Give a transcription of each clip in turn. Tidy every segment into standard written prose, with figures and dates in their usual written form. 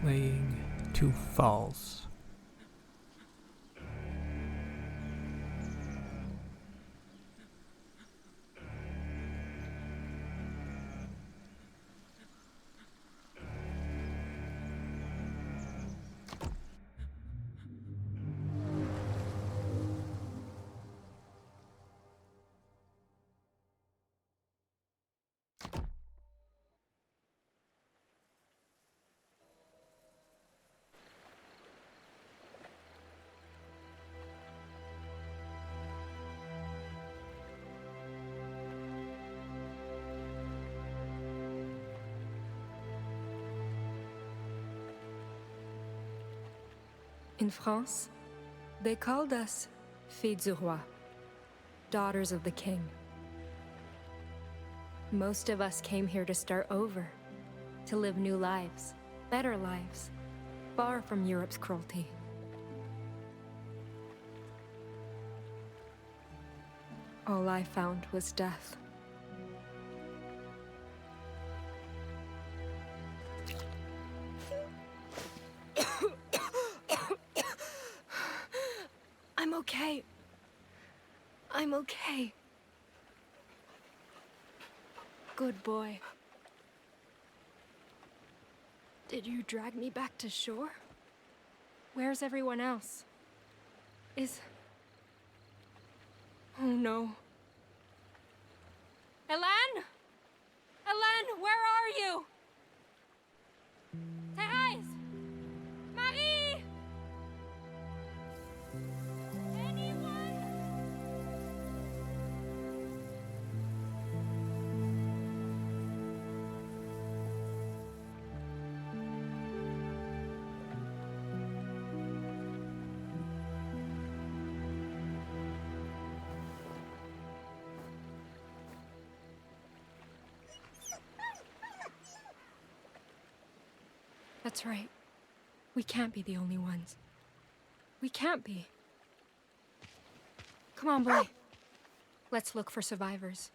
playing to false. In France, they called us Filles du Roi, daughters of the king. Most of us came here to start over, to live new lives, better lives, far from Europe's cruelty. All I found was death. I'm okay. I'm okay. Good boy. Did you drag me back to shore? Where's everyone else? Oh no. Hélène? Hélène, where are you? Thérèse! Marie! Anyone? That's right. We can't be the only ones. We can't be. Come on, boy. Let's look for survivors.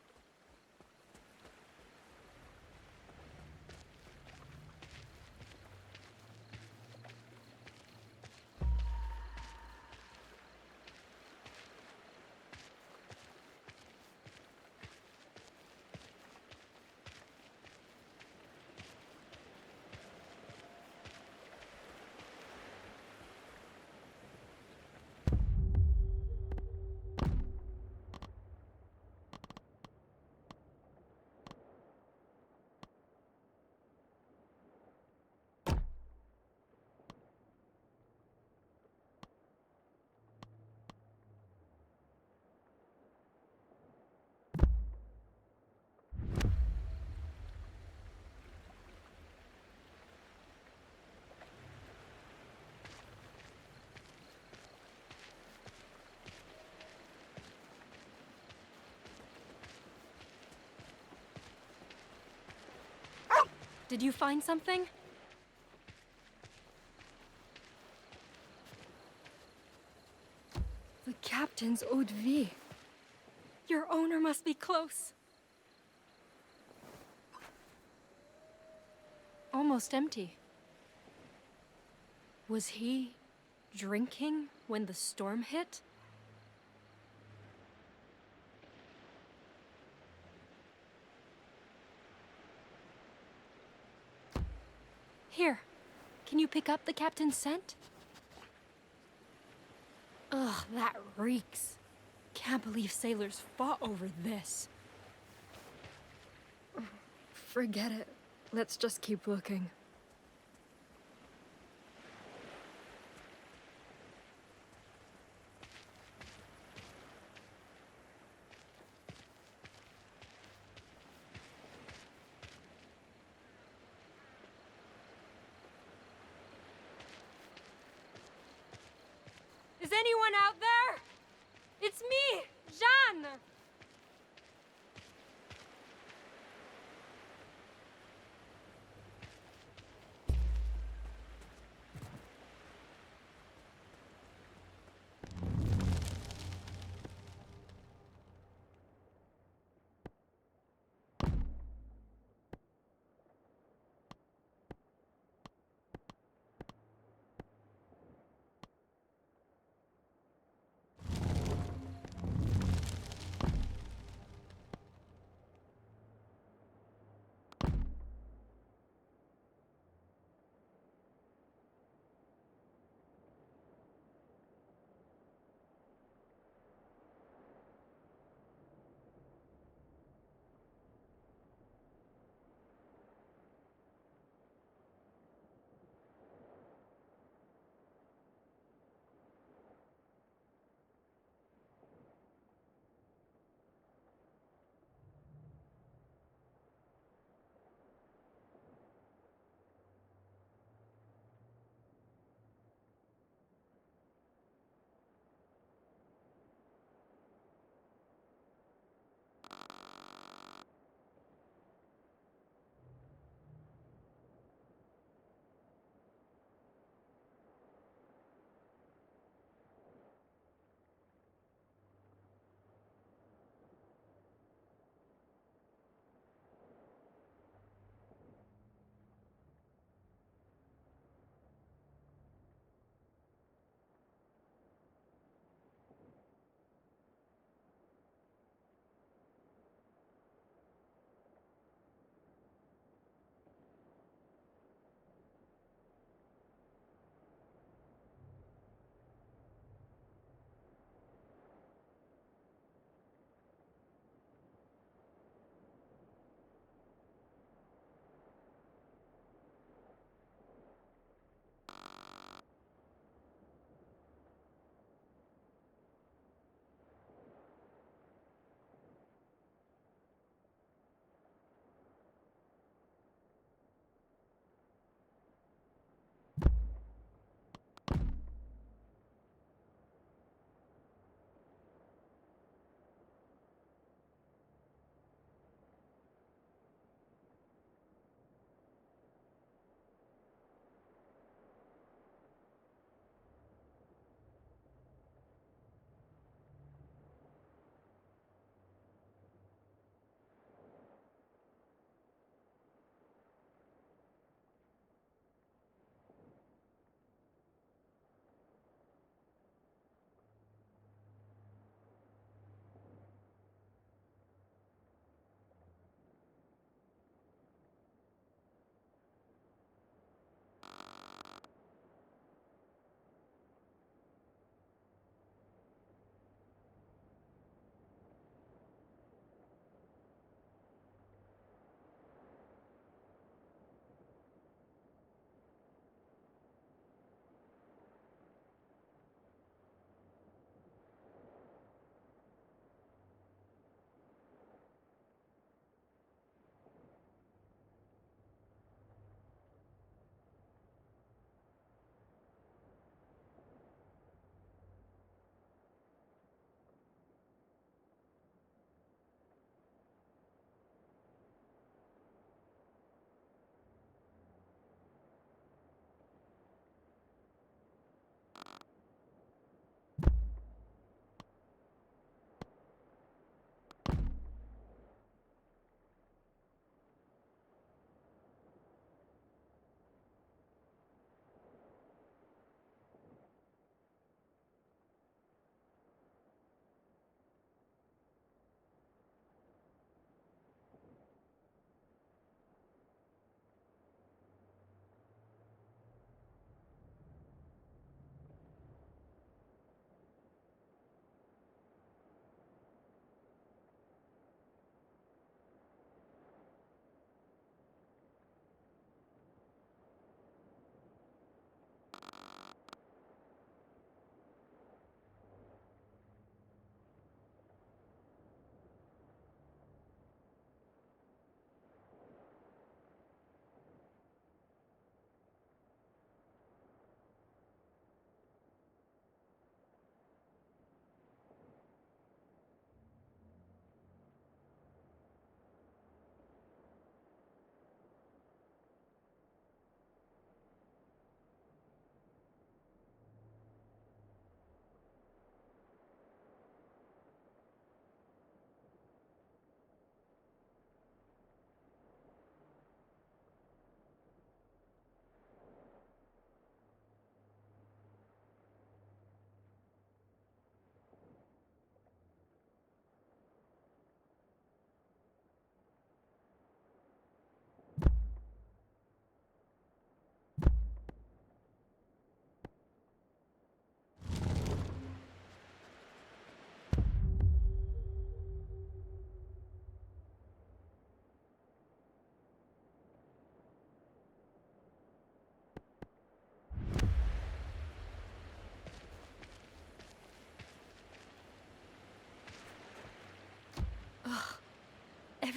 Did you find something? The captain's eau de vie. Your owner must be close. Almost empty. Was he drinking when the storm hit? Here, can you pick up the captain's scent? Ugh, that reeks. Can't believe sailors fought over this. Forget it. Let's just keep looking. Is anyone out there? It's me, Jeanne!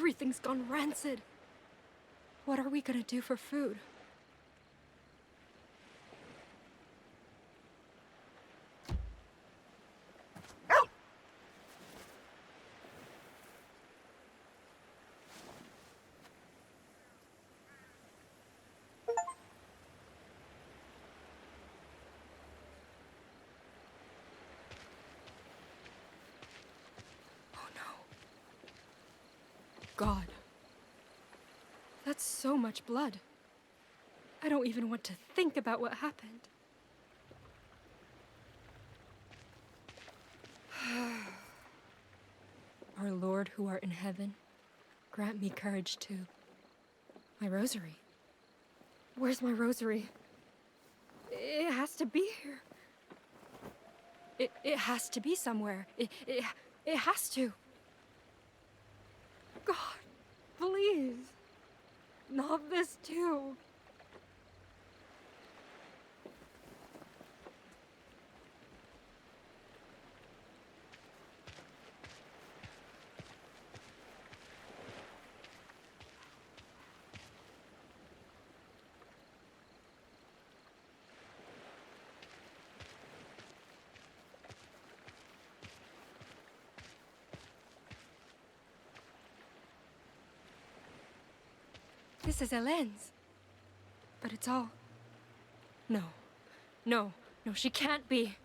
Everything's gone rancid. What are we gonna do for food? Oh no. God. That's so much blood. I don't even want to think about what happened. Our Lord who art in heaven, grant me courage too. My rosary. Where's my rosary? It has to be here. It has to be somewhere. It has to. God, please. Not this too. This is Helene's. But it's all... No. No. No, she can't be.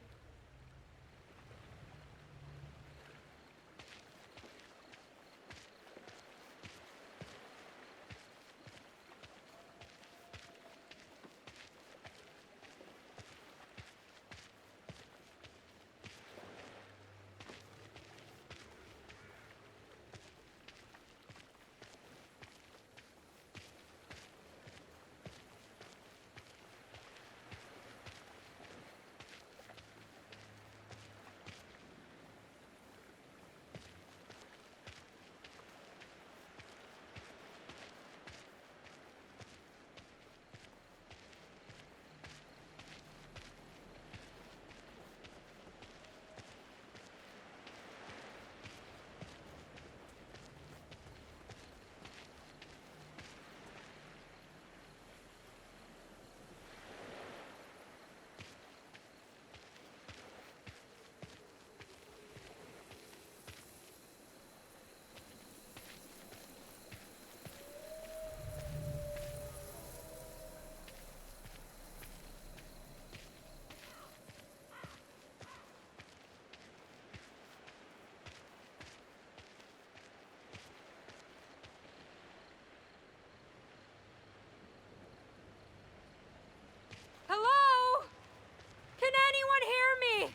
Hello? Can anyone hear me?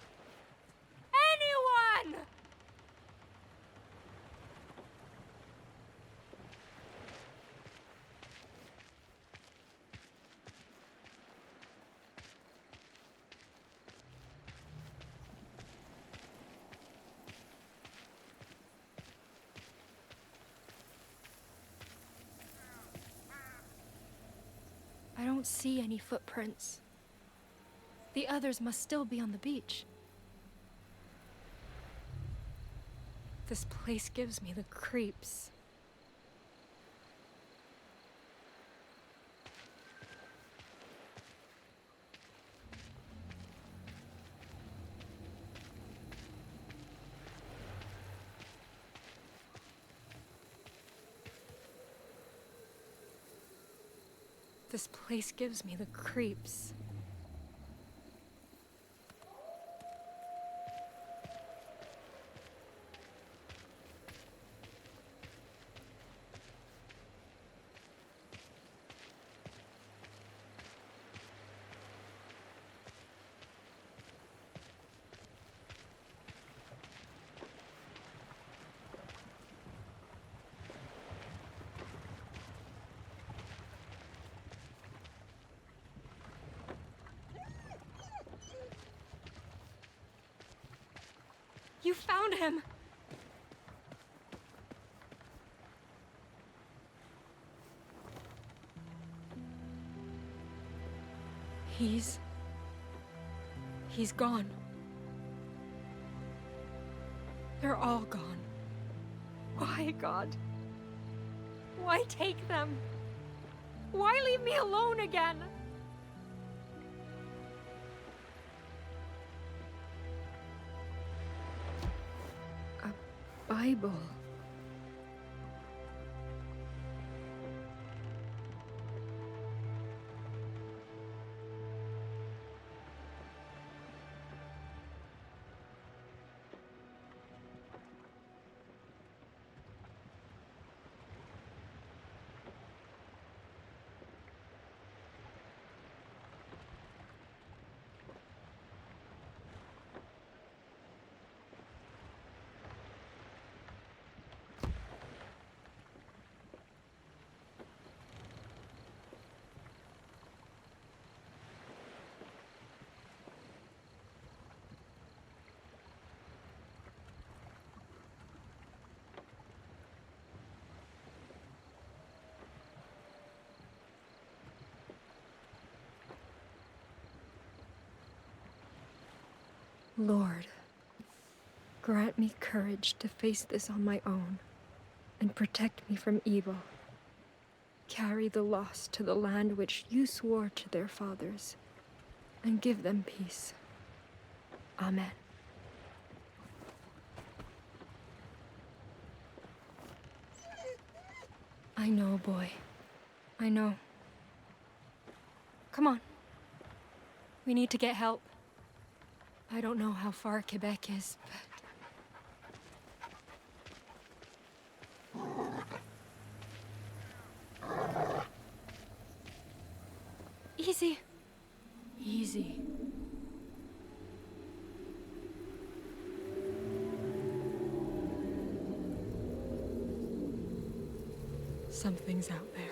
Anyone? I don't see any footprints. The others must still be on the beach. This place gives me the creeps. This place gives me the creeps. You found him! He's gone. They're all gone. Why, God? Why take them? Why leave me alone again? A Bible. Lord, grant me courage to face this on my own and protect me from evil. Carry the lost to the land which you swore to their fathers, and give them peace. Amen. I know, boy. I know. Come on. We need to get help. I don't know how far Quebec is, but... Easy. Easy. Something's out there.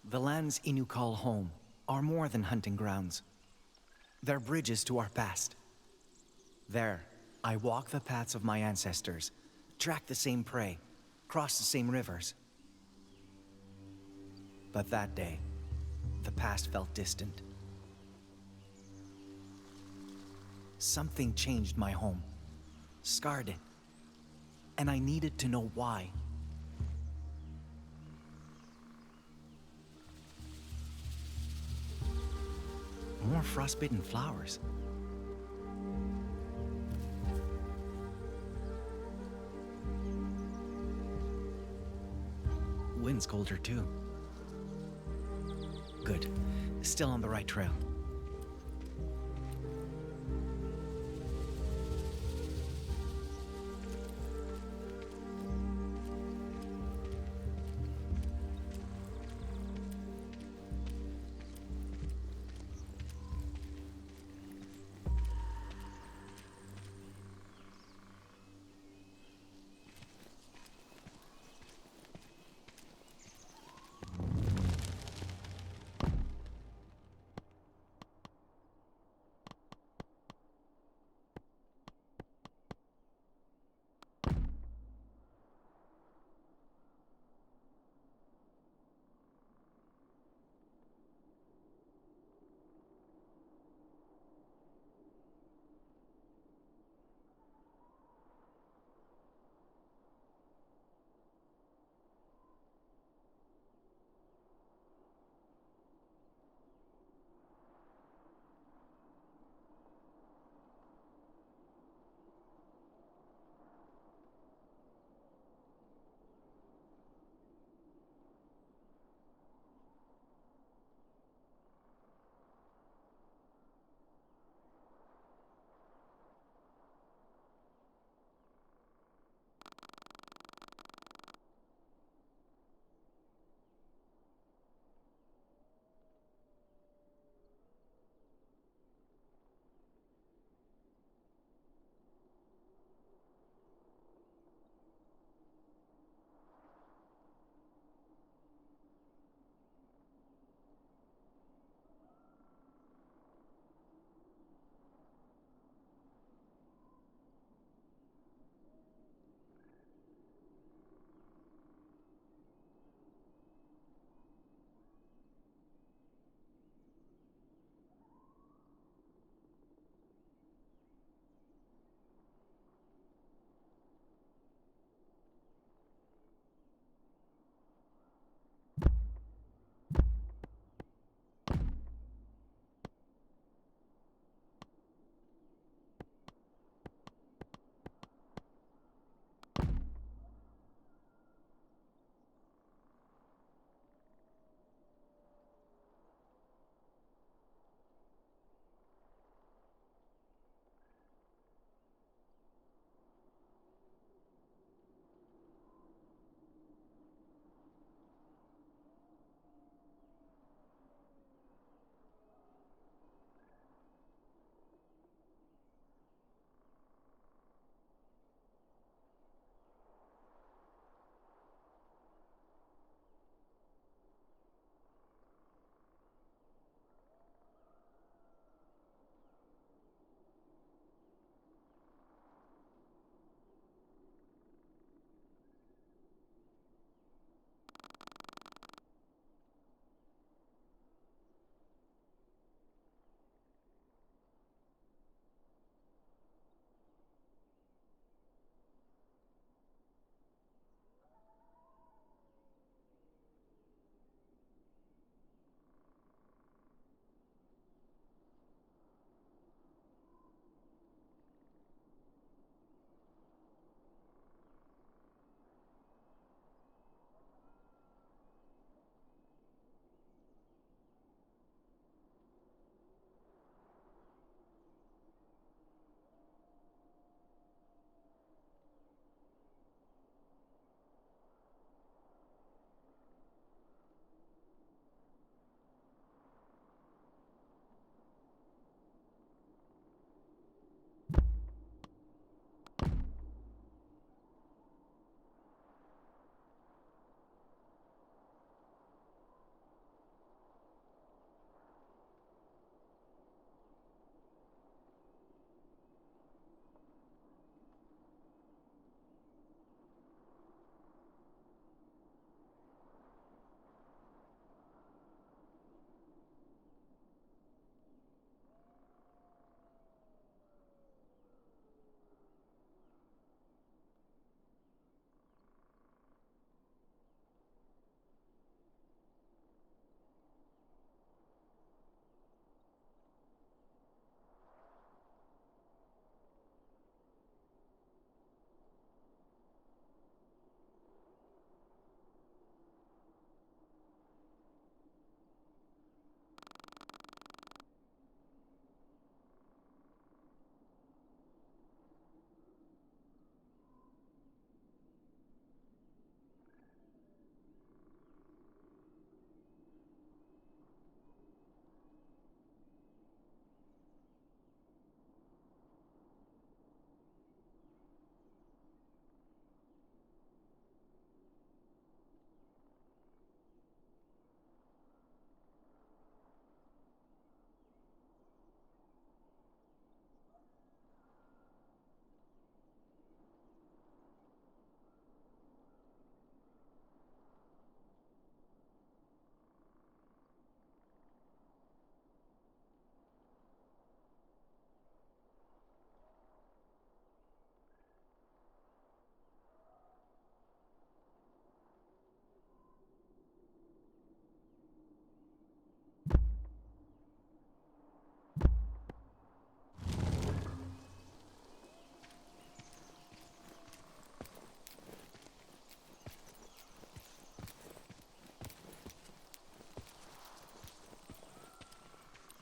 The lands Innu call home are more than hunting grounds. They're bridges to our past. There, I walk the paths of my ancestors, track the same prey, cross the same rivers. But that day, the past felt distant. Something changed my home, scarred it, and I needed to know why. More frostbitten flowers. Wind's colder too. Good. Still on the right trail.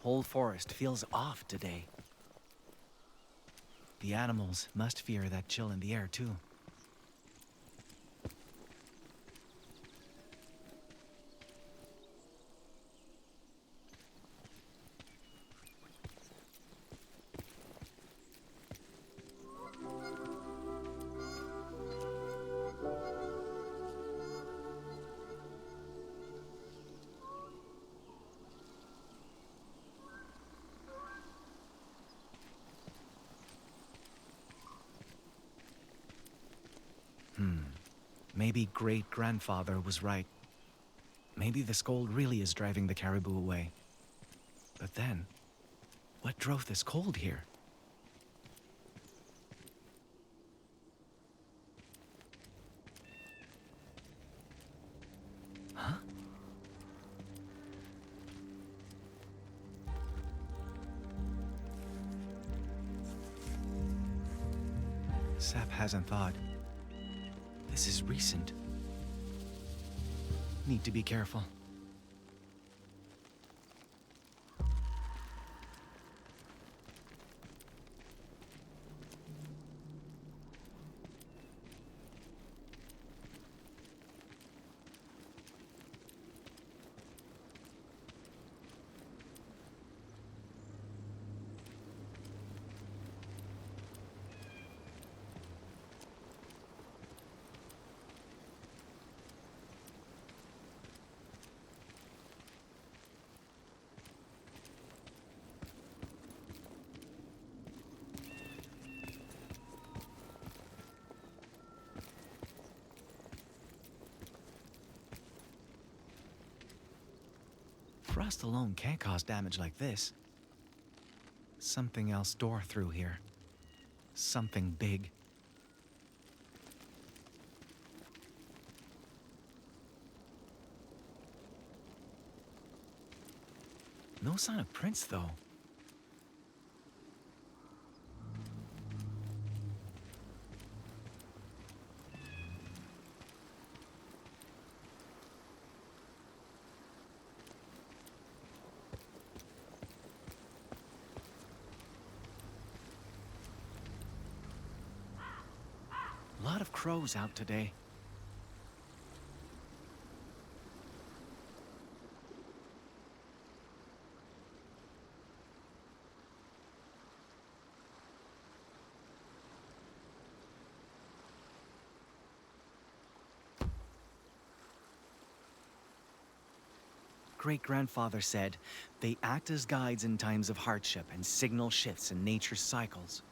whole forest feels off today. The animals must fear that chill in the air, too. Maybe great-grandfather was right. Maybe the cold really is driving the caribou away. But then, what drove this cold here? Huh? Sap hasn't thawed. This is recent. Need to be careful. Frost alone can't cause damage like this. Something else tore through here. Something big. No sign of prints, though. A lot of crows out today. Great-grandfather said they act as guides in times of hardship and signal shifts in nature's cycles.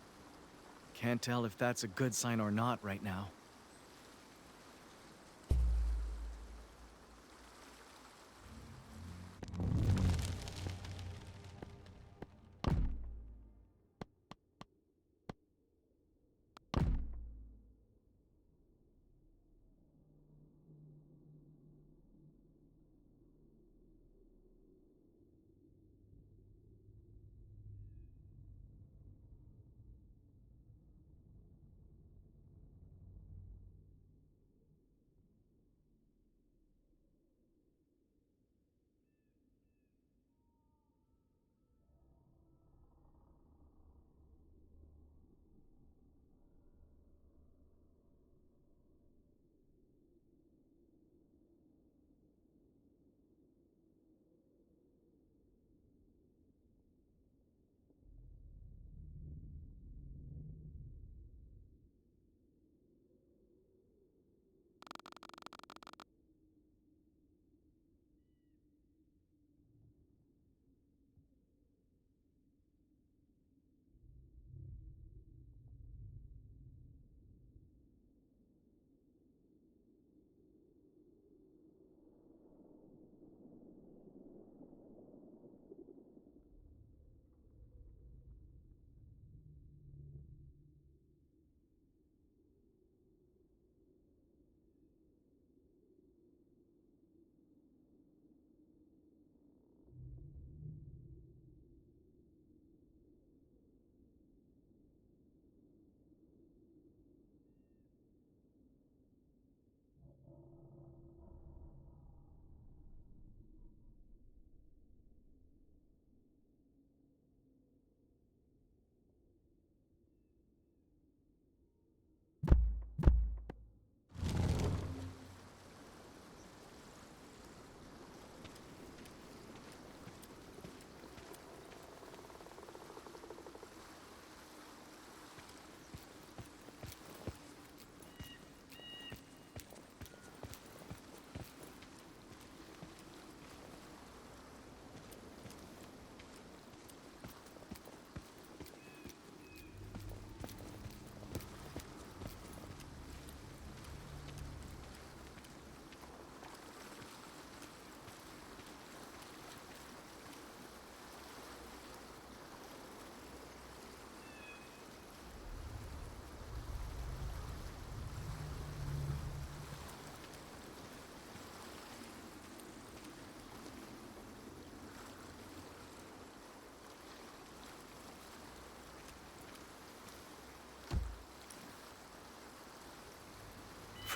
Can't tell if that's a good sign or not right now.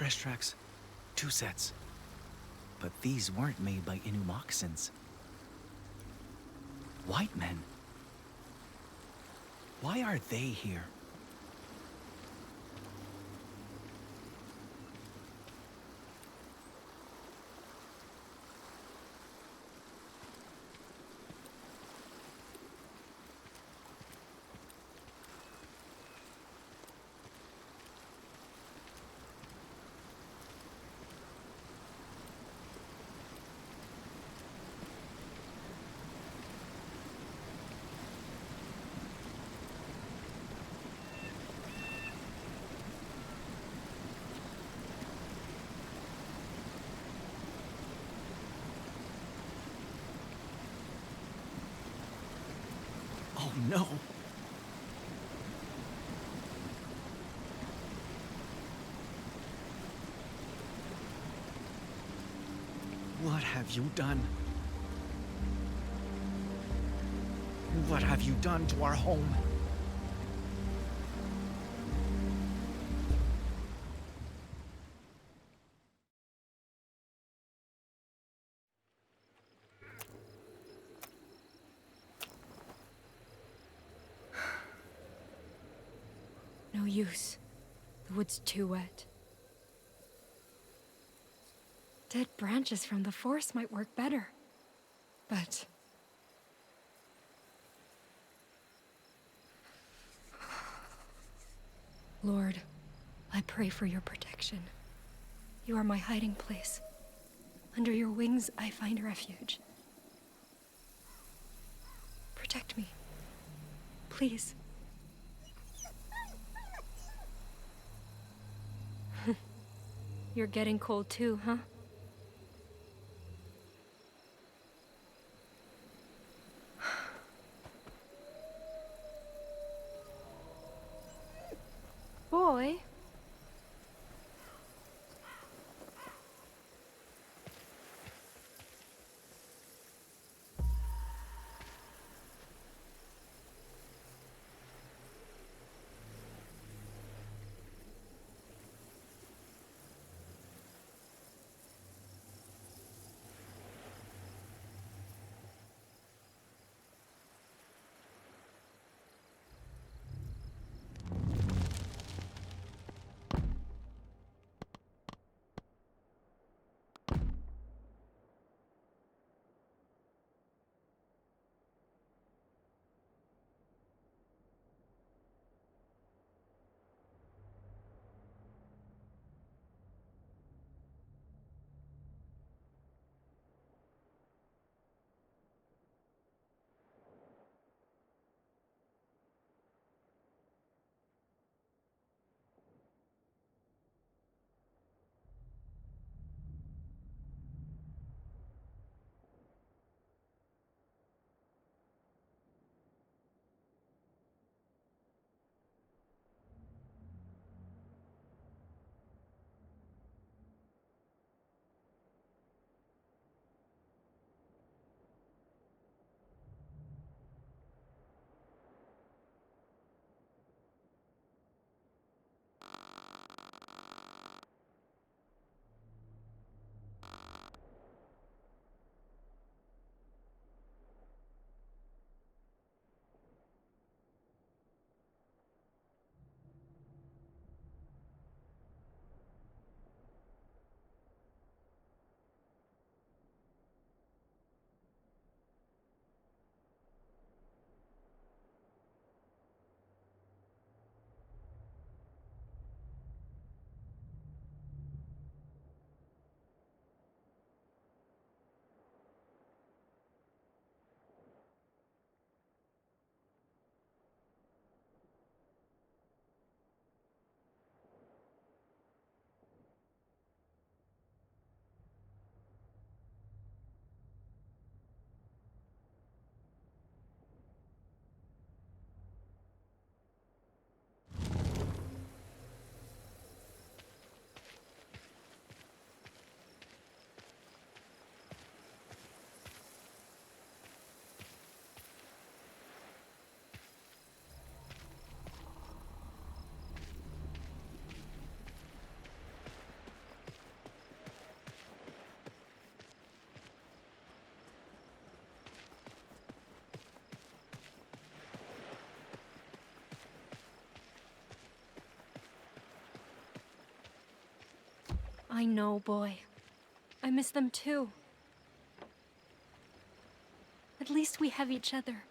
fresh tracks. 2 sets. But these weren't made by Inu moccasins. White men. Why are they here? Oh no! What have you done? What have you done to our home? No use. The wood's too wet. Dead branches from the forest might work better. But... Lord, I pray for your protection. You are my hiding place. Under your wings, I find refuge. Protect me. Please. You're getting cold too, huh? Boy? I know, boy. I miss them too. At least we have each other.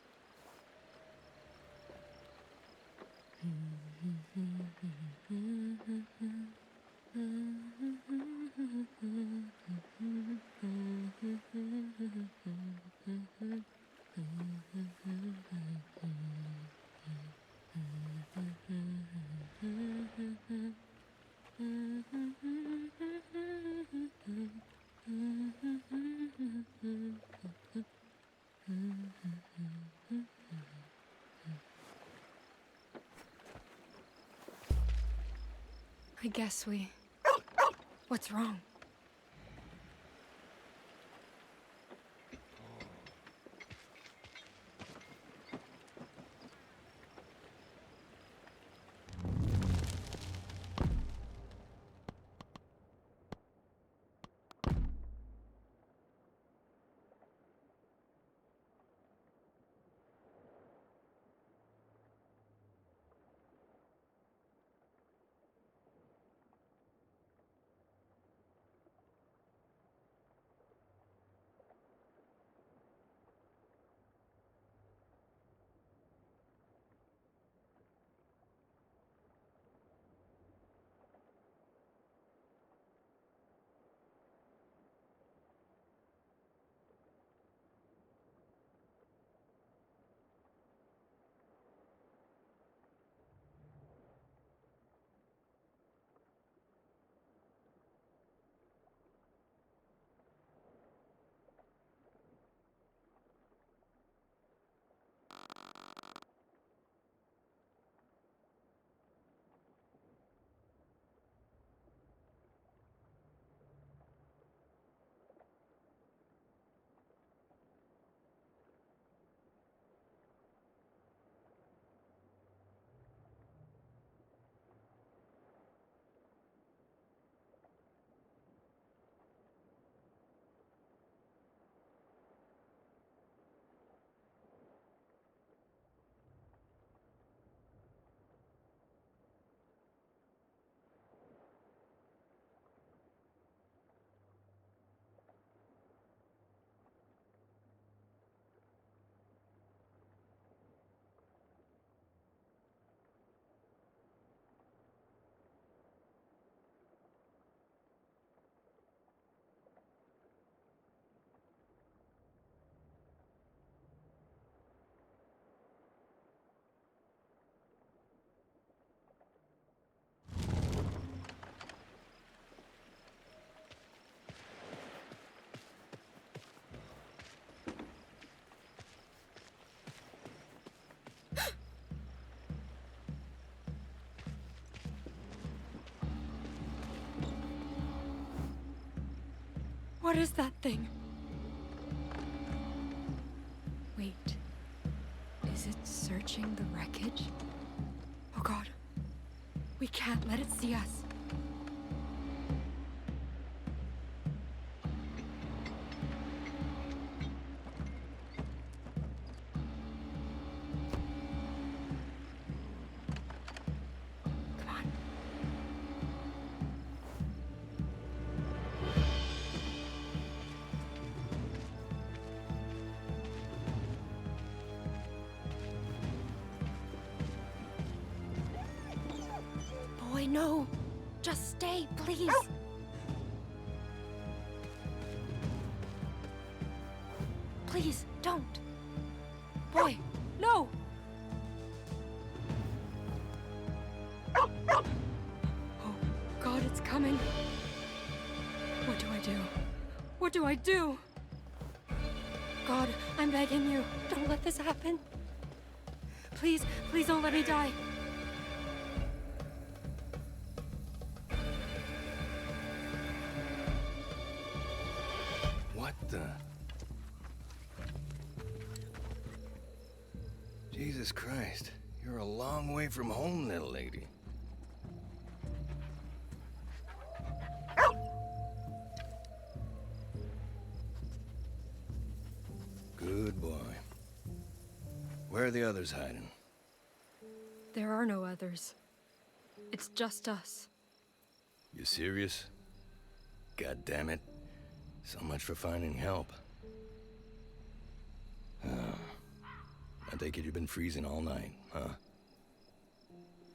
I guess we... What's wrong? What is that thing? Wait. Is it searching the wreckage? Oh god. We can't let it see us. Come on. Boy, no! Just stay, please! Please, don't! Boy, no! Oh, God, it's coming! What do I do? What do I do? God, I'm begging you, don't let this happen. Please, please don't let me die. What the? Jesus Christ, you're a long way from home, little lady. Good boy. Where are the others hiding? There are no others. It's just us. You serious? God damn it. So much for finding help. I take it you've been freezing all night, huh?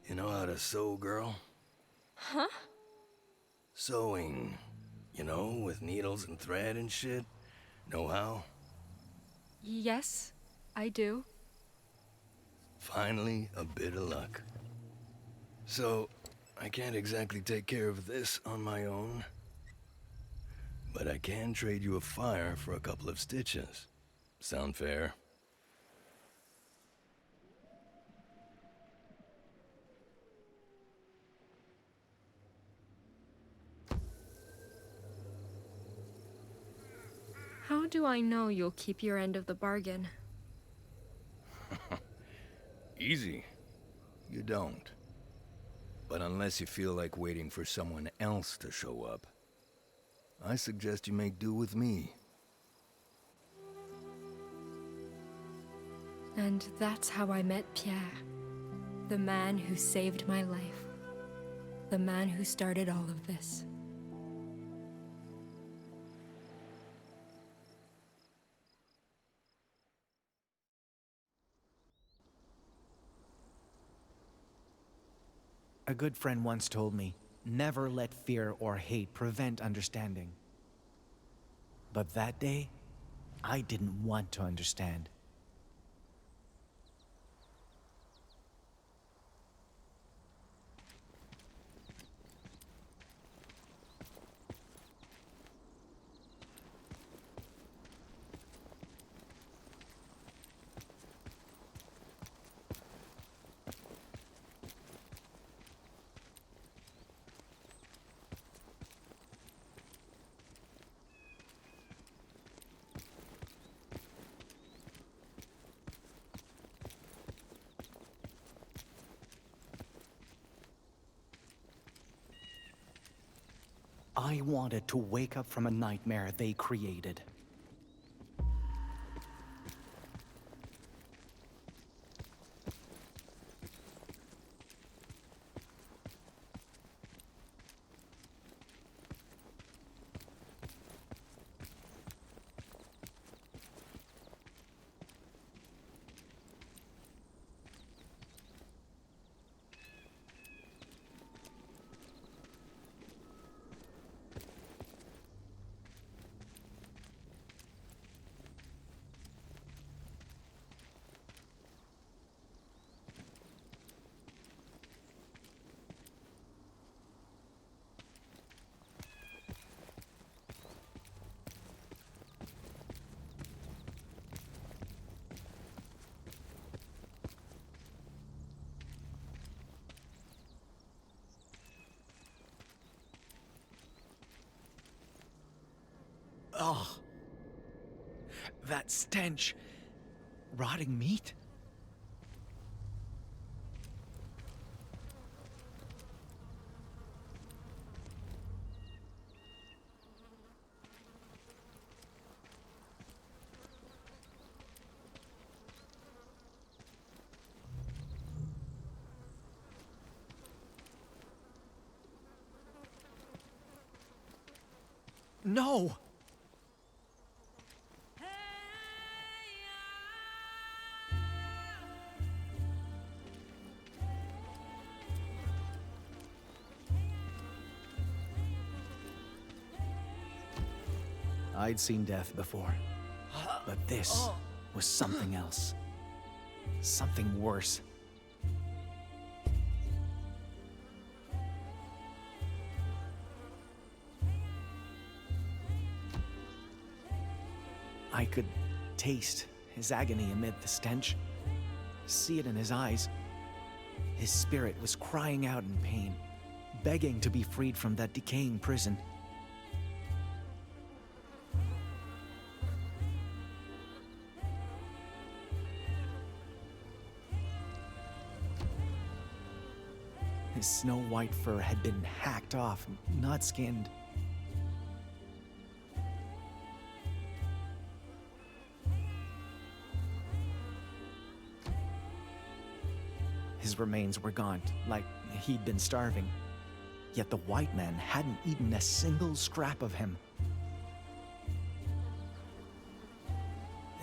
You know how to sew, girl? Huh? Sewing. You know, with needles and thread and shit. Know how? Yes, I do. Finally, a bit of luck. So, I can't exactly take care of this on my own. But I can trade you a fire for a couple of stitches. Sound fair? How do I know you'll keep your end of the bargain? Easy. You don't. But unless you feel like waiting for someone else to show up, I suggest you make do with me. And that's how I met Pierre. The man who saved my life. The man who started all of this. A good friend once told me, never let fear or hate prevent understanding. But that day, I didn't want to understand. I wanted to wake up from a nightmare they created. Oh, that stench. Rotting meat? No! I'd seen death before, but this was something else. Something worse. I could taste his agony amid the stench, see it in his eyes. His spirit was crying out in pain, begging to be freed from that decaying prison. His snow-white fur had been hacked off, not skinned. His remains were gaunt, like he'd been starving. Yet the white man hadn't eaten a single scrap of him.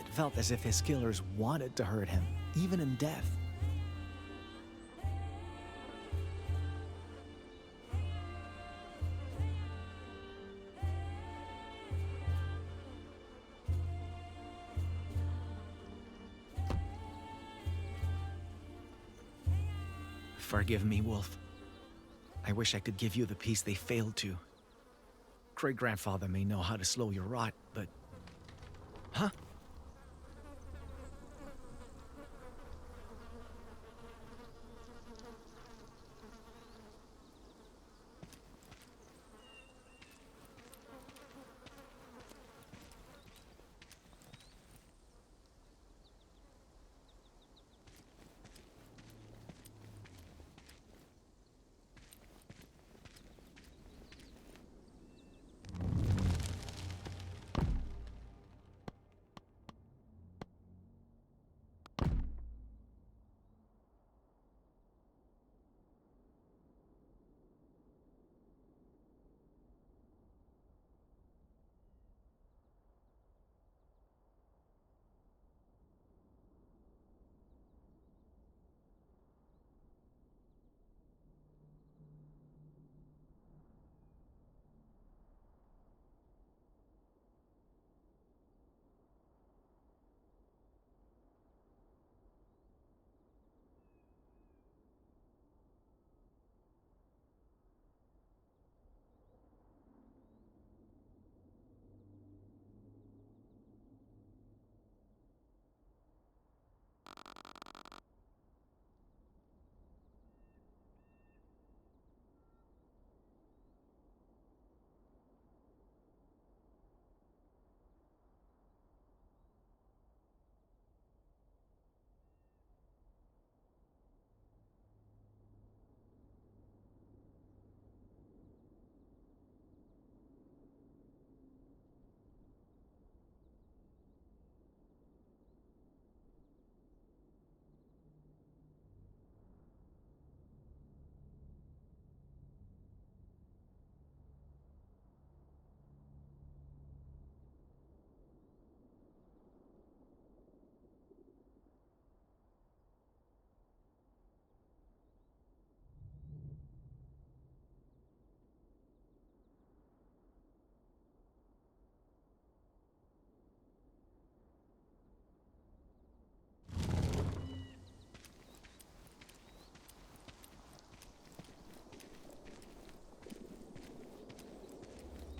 It felt as if his killers wanted to hurt him, even in death. Forgive me, Wolf. I wish I could give you the peace they failed to. Great-grandfather may know how to slow your rot, but... Huh?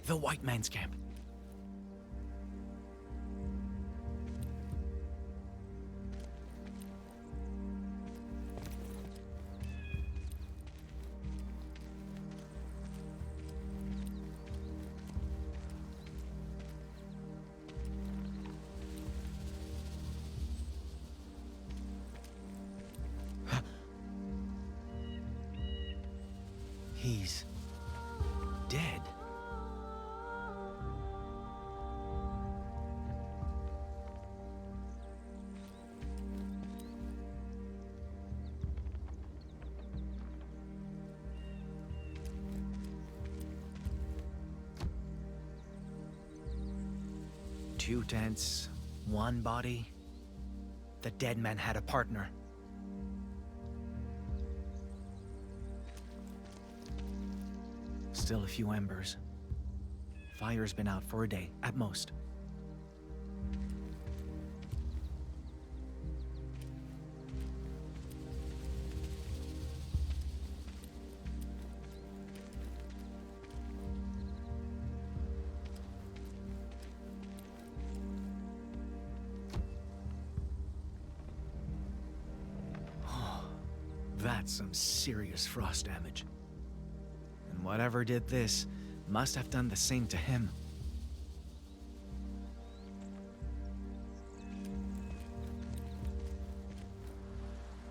The white man's camp. He's dead. Two tents, one body. The dead man had a partner. Still a few embers. Fire's been out for a day, at most. That's some serious frost damage. And whatever did this must have done the same to him.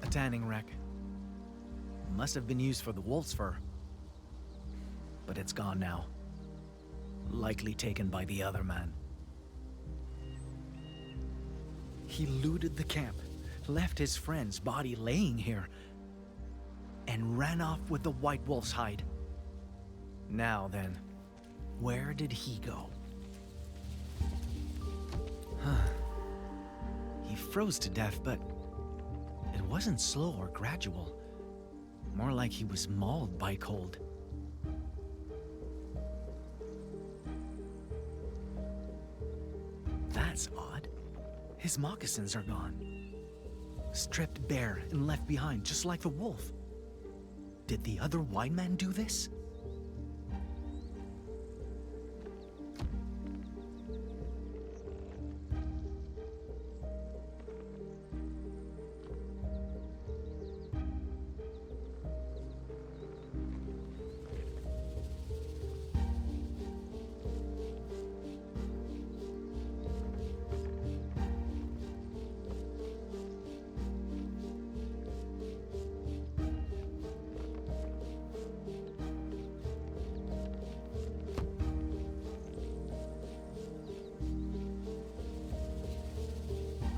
A tanning rack. Must have been used for the wolf's fur. But it's gone now. Likely taken by the other man. He looted the camp, left his friend's body laying here, and ran off with the white wolf's hide. Now then, where did he go? He froze to death, but it wasn't slow or gradual. More like he was mauled by cold. That's odd. His moccasins are gone. Stripped bare and left behind, just like the wolf. Did the other white man do this?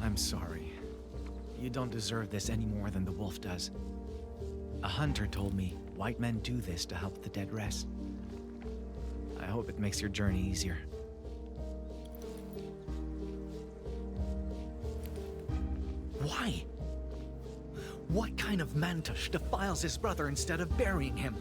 I'm sorry. You don't deserve this any more than the wolf does. A hunter told me white men do this to help the dead rest. I hope it makes your journey easier. Why? What kind of mantush defiles his brother instead of burying him?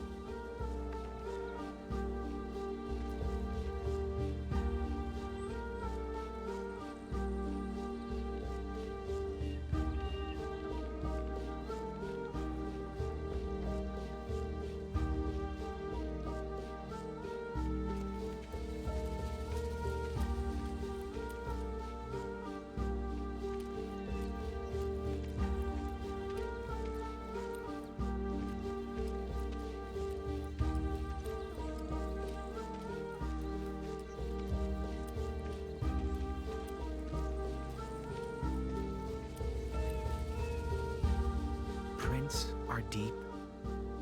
Prints are deep,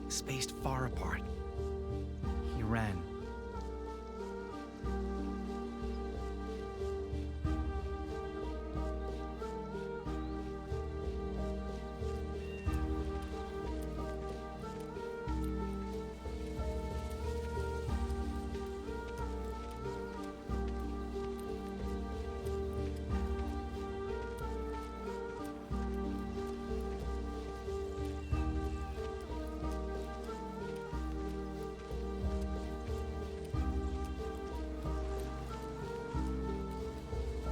spaced far apart. He ran.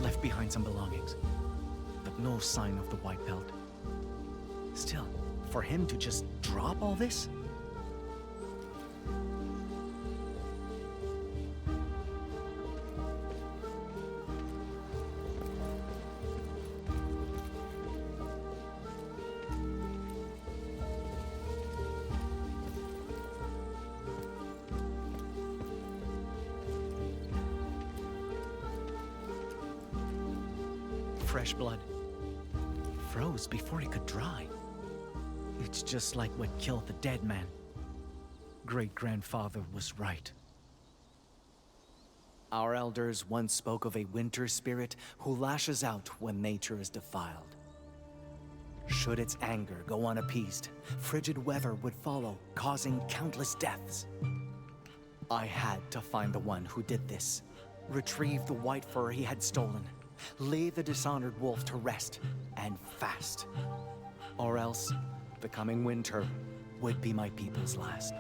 Left behind some belongings, but no sign of the white belt. Still, for him to just drop all this? Fresh blood. Froze before it could dry. It's just like what killed the dead man. Great-grandfather was right. Our elders once spoke of a winter spirit who lashes out when nature is defiled. Should its anger go unappeased, frigid weather would follow, causing countless deaths. I had to find the one who did this, retrieve the white fur he had stolen, lay the dishonored wolf to rest, and fast. Or else, the coming winter would be my people's last.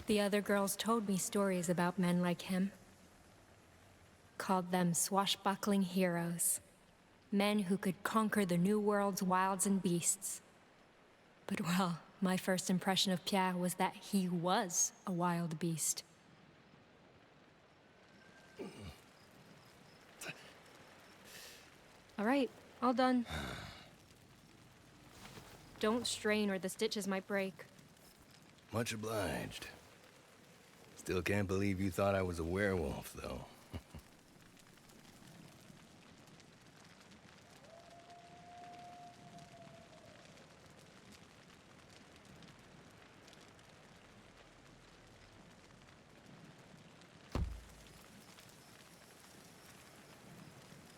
The other girls told me stories about men like him. Called them swashbuckling heroes. Men who could conquer the New World's wilds and beasts. But well, my first impression of Pierre was that he was a wild beast. All right, all done. Don't strain or the stitches might break. Much obliged. Still can't believe you thought I was a werewolf, though.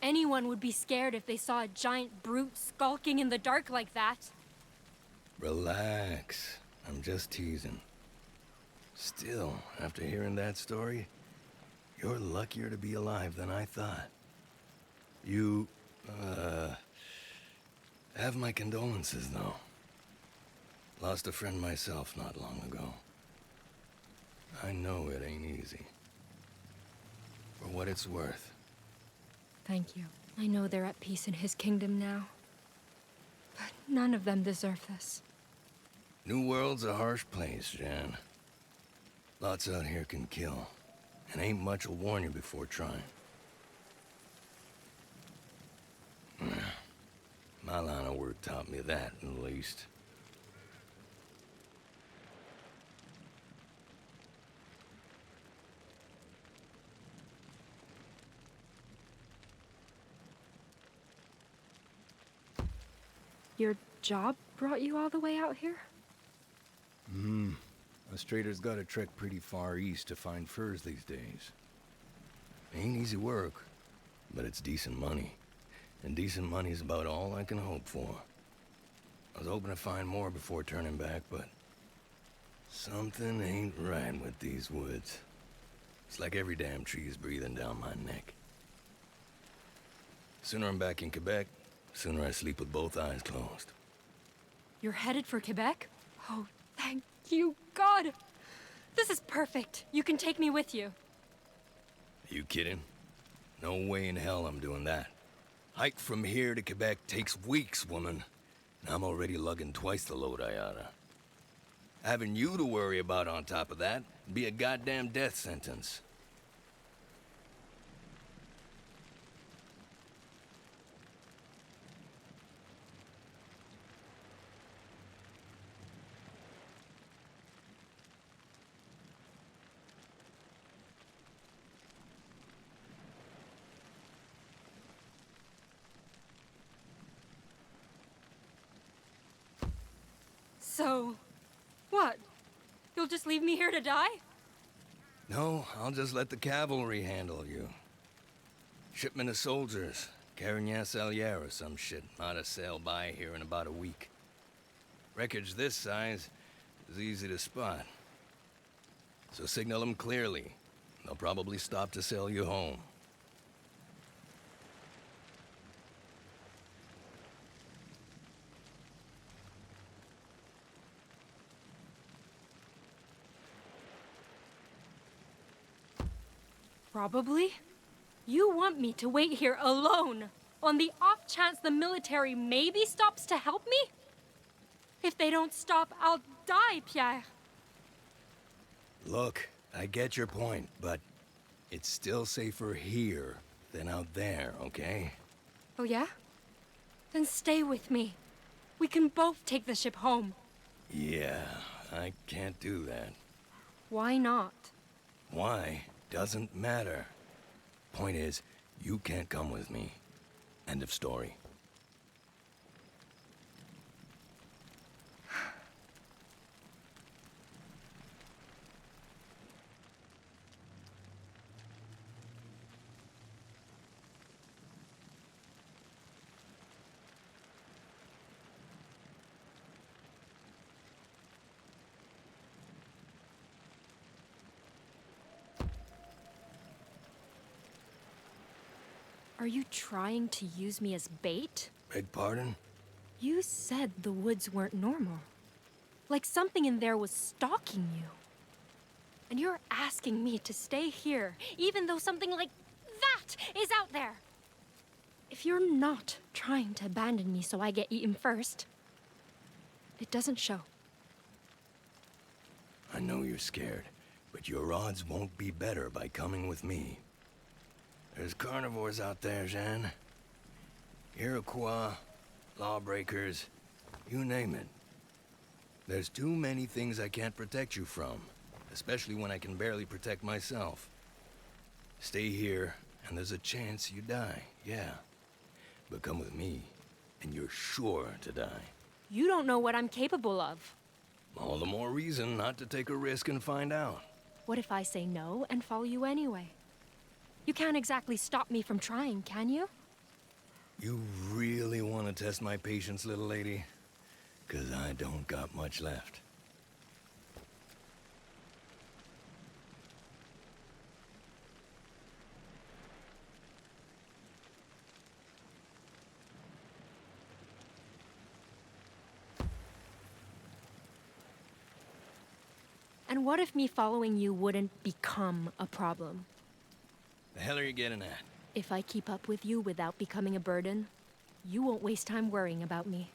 Anyone would be scared if they saw a giant brute skulking in the dark like that. Relax. I'm just teasing. Still, after hearing that story, you're luckier to be alive than I thought. You, have my condolences, though. Lost a friend myself not long ago. I know it ain't easy. For what it's worth. Thank you. I know they're at peace in his kingdom now. But none of them deserve this. New World's a harsh place, Jan. Lots out here can kill. And ain't much will warn you before trying. My line of work taught me that, at least. Your job brought you all the way out here? Us traders gotta trek pretty far east to find furs these days. Ain't easy work, but it's decent money. And decent money's about all I can hope for. I was hoping to find more before turning back, but something ain't right with these woods. It's like every damn tree is breathing down my neck. Sooner I'm back in Quebec, sooner I sleep with both eyes closed. You're headed for Quebec? Oh, thank you, God! This is perfect. You can take me with you. You kidding? No way in hell I'm doing that. Hike from here to Quebec takes weeks, woman. And I'm already lugging twice the load I oughta. Having you to worry about on top of that would be a goddamn death sentence. So, what? You'll just leave me here to die? No, I'll just let the cavalry handle you. Shipment of soldiers, Carignan Salier or some shit, ought to sail by here in about a week. Wreckage this size is easy to spot. So signal them clearly. They'll probably stop to sail you home. Probably. You want me to wait here alone, on the off chance the military maybe stops to help me? If they don't stop, I'll die, Pierre. Look, I get your point, but it's still safer here than out there, okay? Oh yeah? Then stay with me. We can both take the ship home. Yeah, I can't do that. Why not? Why? Doesn't matter. Point is, you can't come with me. End of story. Are you trying to use me as bait? Beg pardon? You said the woods weren't normal. Like something in there was stalking you. And you're asking me to stay here, even though something like that is out there. If you're not trying to abandon me so I get eaten first, it doesn't show. I know you're scared, but your odds won't be better by coming with me. There's carnivores out there, Jeanne. Iroquois, lawbreakers, you name it. There's too many things I can't protect you from, especially when I can barely protect myself. Stay here, and there's a chance you die, yeah. But come with me, and you're sure to die. You don't know what I'm capable of. All the more reason not to take a risk and find out. What if I say no and follow you anyway? You can't exactly stop me from trying, can you? You really want to test my patience, little lady? 'Cause I don't got much left. And what if me following you wouldn't become a problem? The hell are you getting at? If I keep up with you without becoming a burden, you won't waste time worrying about me.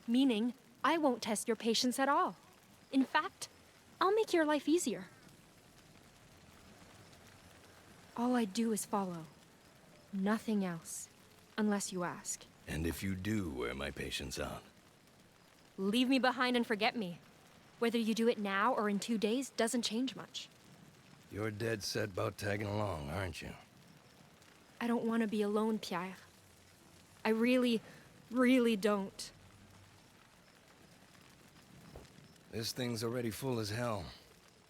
Meaning, I won't test your patience at all. In fact, I'll make your life easier. All I do is follow. Nothing else. Unless you ask. And if you do wear my patience out? Leave me behind and forget me. Whether you do it now or in 2 days doesn't change much. You're dead set about tagging along, aren't you? I don't want to be alone, Pierre. I really, really don't. This thing's already full as hell.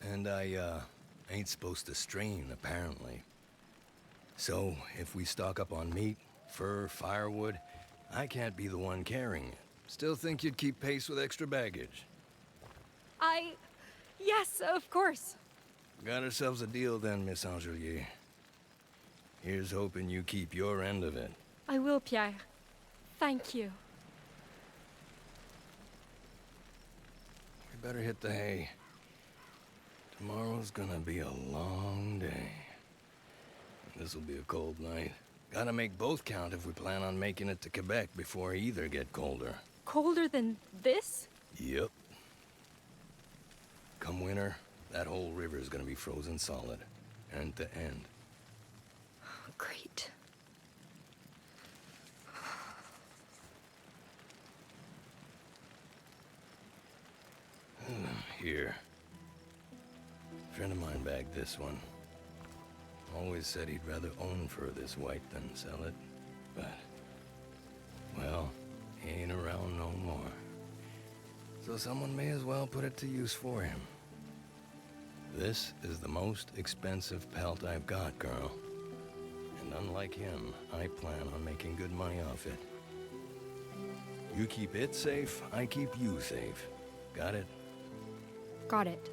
And I ain't supposed to strain, apparently. So, if we stock up on meat, fur, firewood, I can't be the one carrying it. Still think you'd keep pace with extra baggage? Yes, of course. Got ourselves a deal then, Miss Angelier. Here's hoping you keep your end of it. I will, Pierre. Thank you. You better hit the hay. Tomorrow's gonna be a long day. This'll be a cold night. Gotta make both count if we plan on making it to Quebec before either get colder. Colder than this? Yep. Come winter, that whole river's gonna be frozen solid. End to end. Great. Here. Friend of mine bagged this one. Always said he'd rather own fur this white than sell it. But, well, he ain't around no more. So someone may as well put it to use for him. This is the most expensive pelt I've got, girl. And unlike him, I plan on making good money off it. You keep it safe, I keep you safe. Got it? Got it.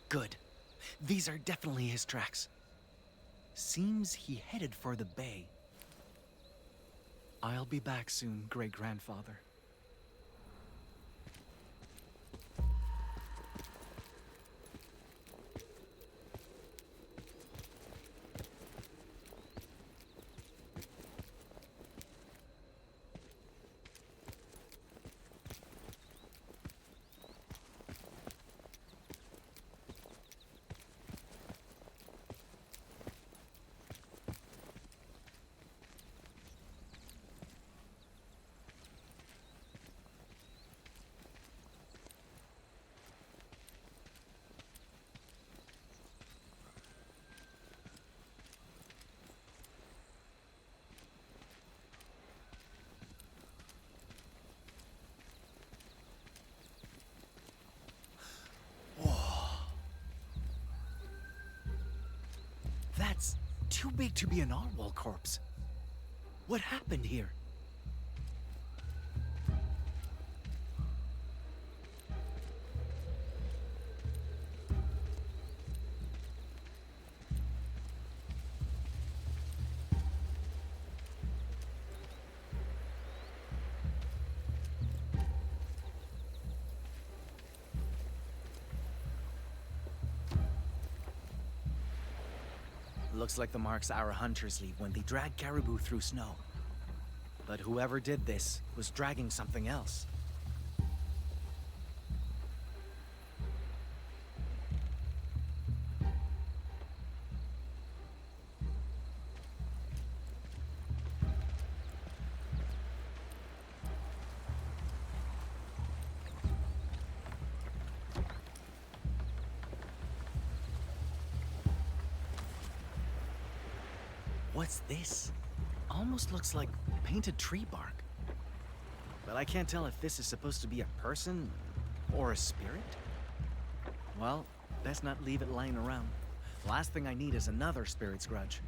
Good. These are definitely his tracks. Seems he headed for the bay. I'll be back soon, great-grandfather. That's too big to be an Arwal corpse. What happened here? Looks like the marks our hunters leave when they drag caribou through snow. But whoever did this was dragging something else. What's this? Almost looks like painted tree bark. But I can't tell if this is supposed to be a person or a spirit. Well, best not leave it lying around. Last thing I need is another spirit's grudge.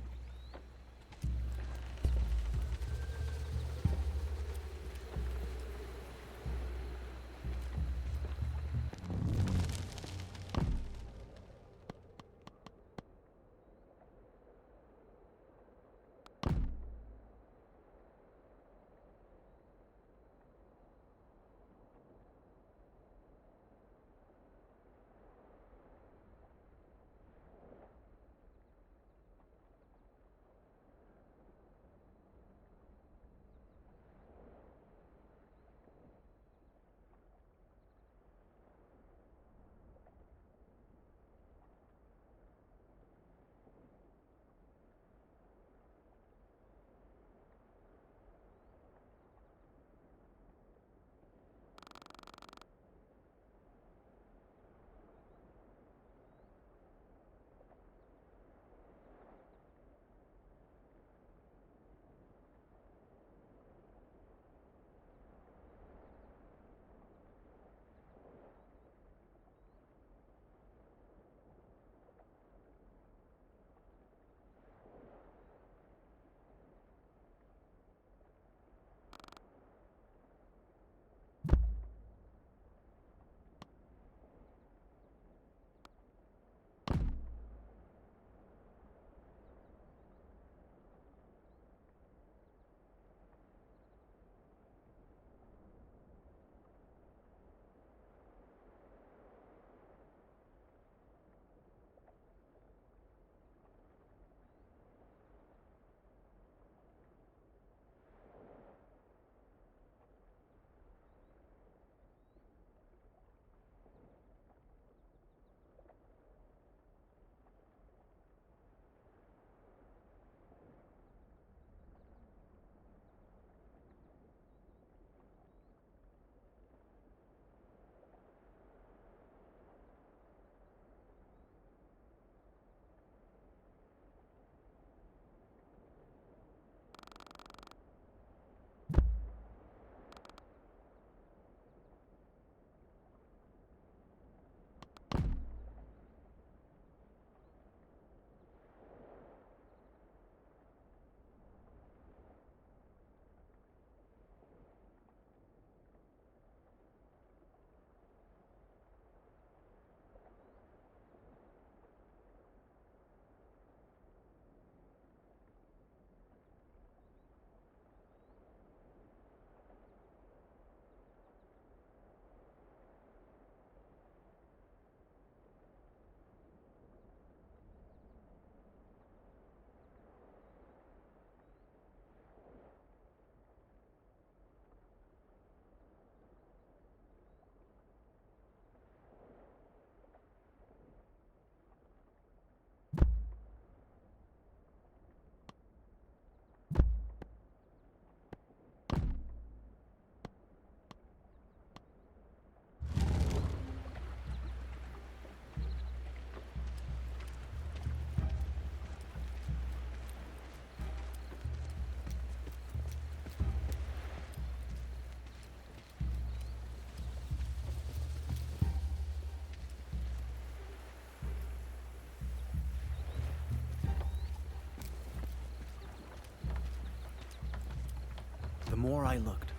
more I looked,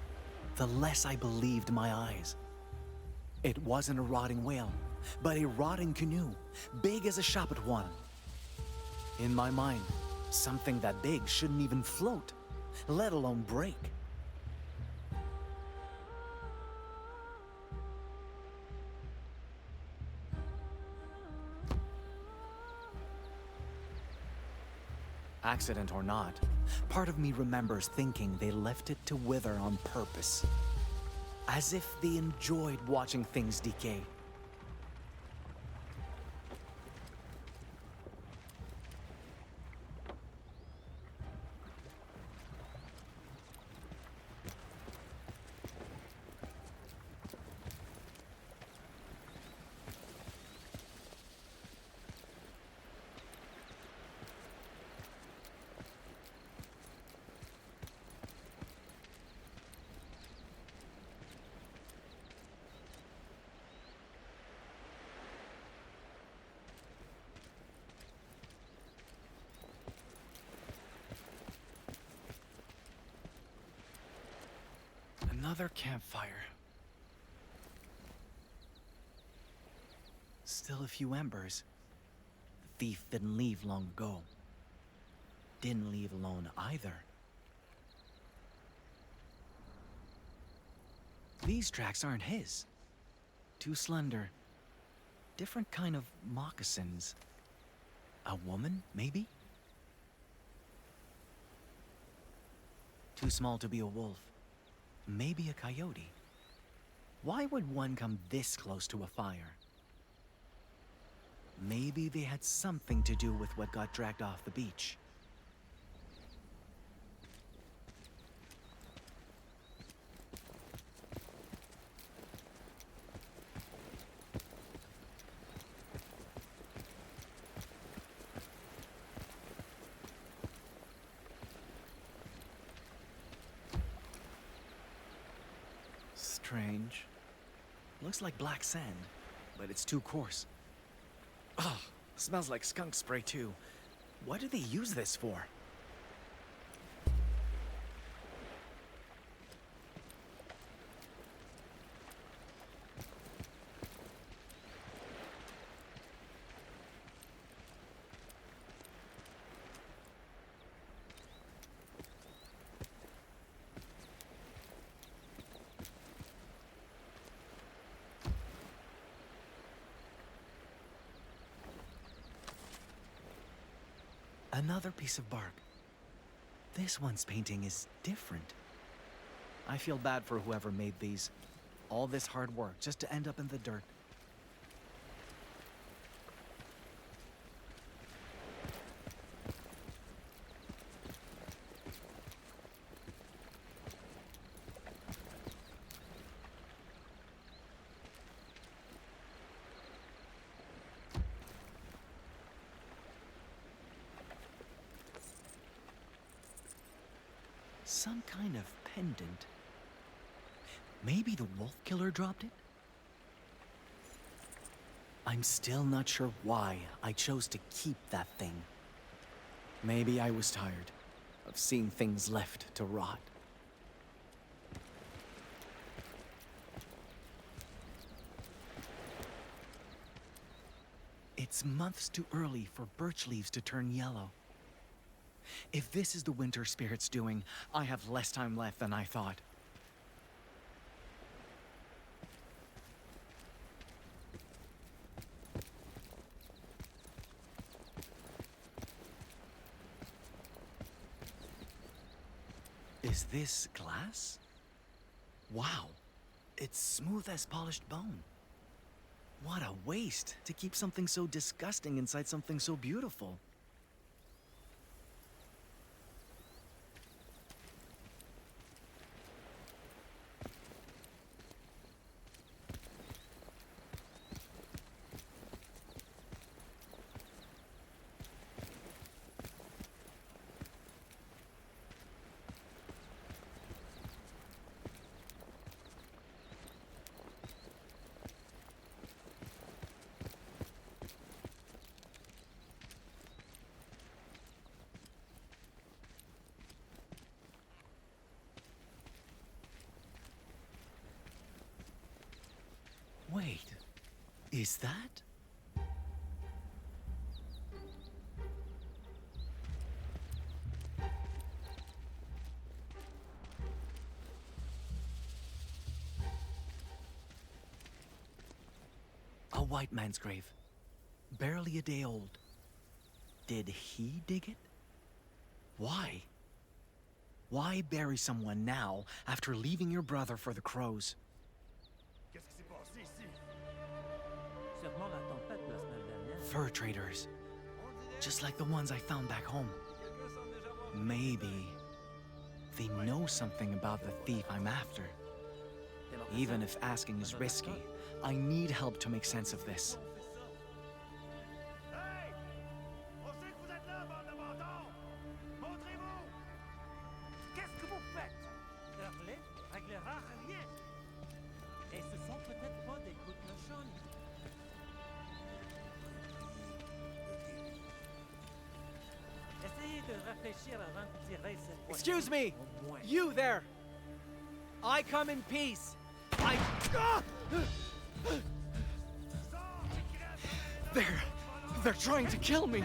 the less I believed my eyes. It wasn't a rotting whale, but a rotting canoe, big as a Shapatuan. In my mind, something that big shouldn't even float, let alone break. Accident or not, part of me remembers thinking they left it to wither on purpose. As if they enjoyed watching things decay. Another campfire. Still a few embers. The thief didn't leave long ago. Didn't leave alone either. These tracks aren't his. Too slender. Different kind of moccasins. A woman, maybe? Too small to be a wolf. Maybe a coyote. Why would one come this close to a fire? Maybe they had something to do with what got dragged off the beach. Strange. Looks like black sand, but it's too coarse. Ugh, smells like skunk spray too. What do they use this for? Another piece of bark. This one's painting is different. I feel bad for whoever made these. All this hard work just to end up in the dirt. Some kind of pendant. Maybe the wolf killer dropped it? I'm still not sure why I chose to keep that thing. Maybe I was tired of seeing things left to rot. It's months too early for birch leaves to turn yellow. If this is the winter spirit's doing, I have less time left than I thought. Is this glass? Wow, it's smooth as polished bone. What a waste to keep something so disgusting inside something so beautiful. Wait, is that? A white man's grave. Barely a day old. Did he dig it? Why? Why bury someone now after leaving your brother for the crows? Fur traders. Just like the ones I found back home. Maybe they know something about the thief I'm after. Even if asking is risky, I need help to make sense of this. Excuse me! You there! I come in peace! They're trying to kill me!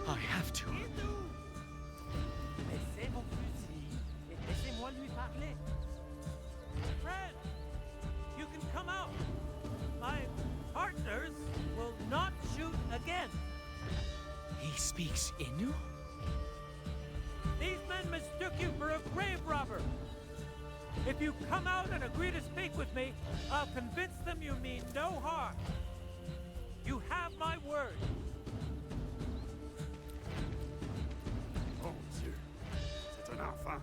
I have to. Fred, you can come out. My partners will not shoot again. He speaks Innu? These men mistook you for a grave robber. If you come out and agree to speak with me, I'll convince them you mean no harm. You have my word. Mon Dieu, c'est un enfant.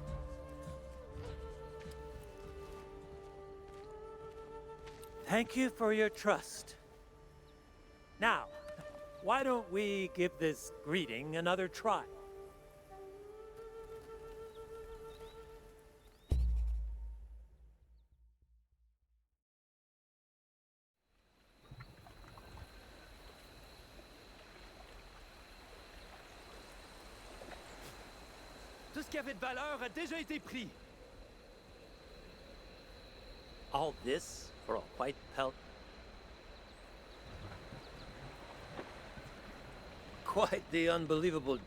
Thank you for your trust. Now, why don't we give this greeting another try? Tout ce qui avait de valeur a déjà été pris. All this for a white pelt? Quite the unbelievable...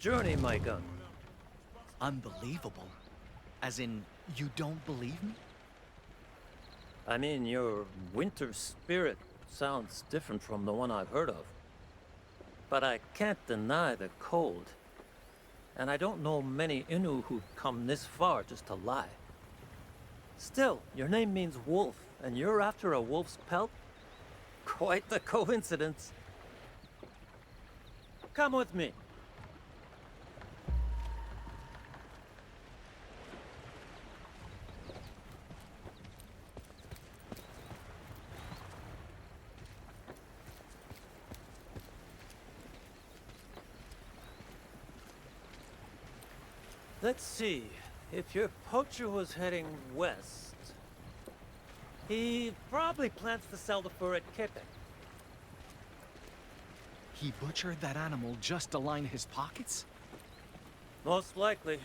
journey, my gun. Unbelievable. As in, you don't believe me? I mean, your winter spirit sounds different from the one I've heard of. But I can't deny the cold. And I don't know many Innu who've come this far just to lie. Still, your name means wolf, and you're after a wolf's pelt? Quite the coincidence. Come with me. Let's see. If your poacher was heading west, he probably plans to sell the fur at Quebec. He butchered that animal just to line his pockets? Most likely.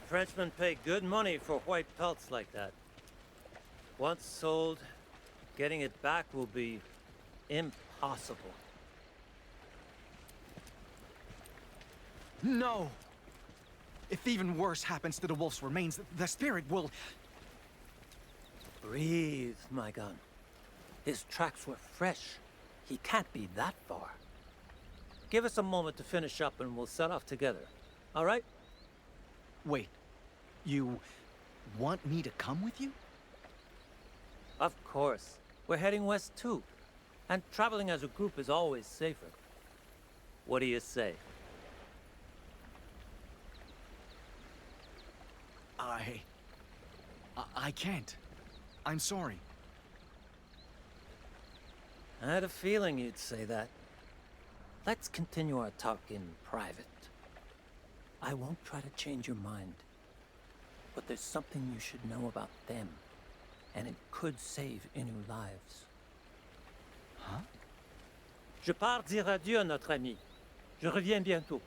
Frenchmen pay good money for white pelts like that. Once sold, getting it back will be impossible. No! If even worse happens to the wolf's remains, the spirit will... Breathe, my gun. His tracks were fresh. He can't be that far. Give us a moment to finish up and we'll set off together. All right? Wait. You want me to come with you? Of course. We're heading west too. And traveling as a group is always safer. What do you say? I can't. I'm sorry. I had a feeling you'd say that. Let's continue our talk in private. I won't try to change your mind. But there's something you should know about them. And it could save Innu lives. Huh? Je pars dire adieu à notre ami. Je reviens bientôt.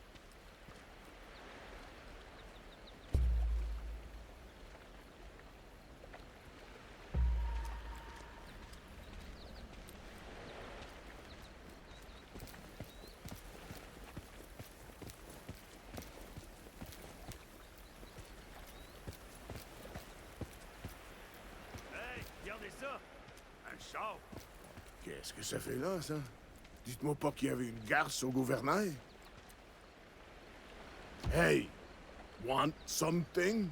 Qu'est-ce que ça fait là, ça? Dites-moi pas qu'il y avait une garce au gouvernail. Hey! Want something?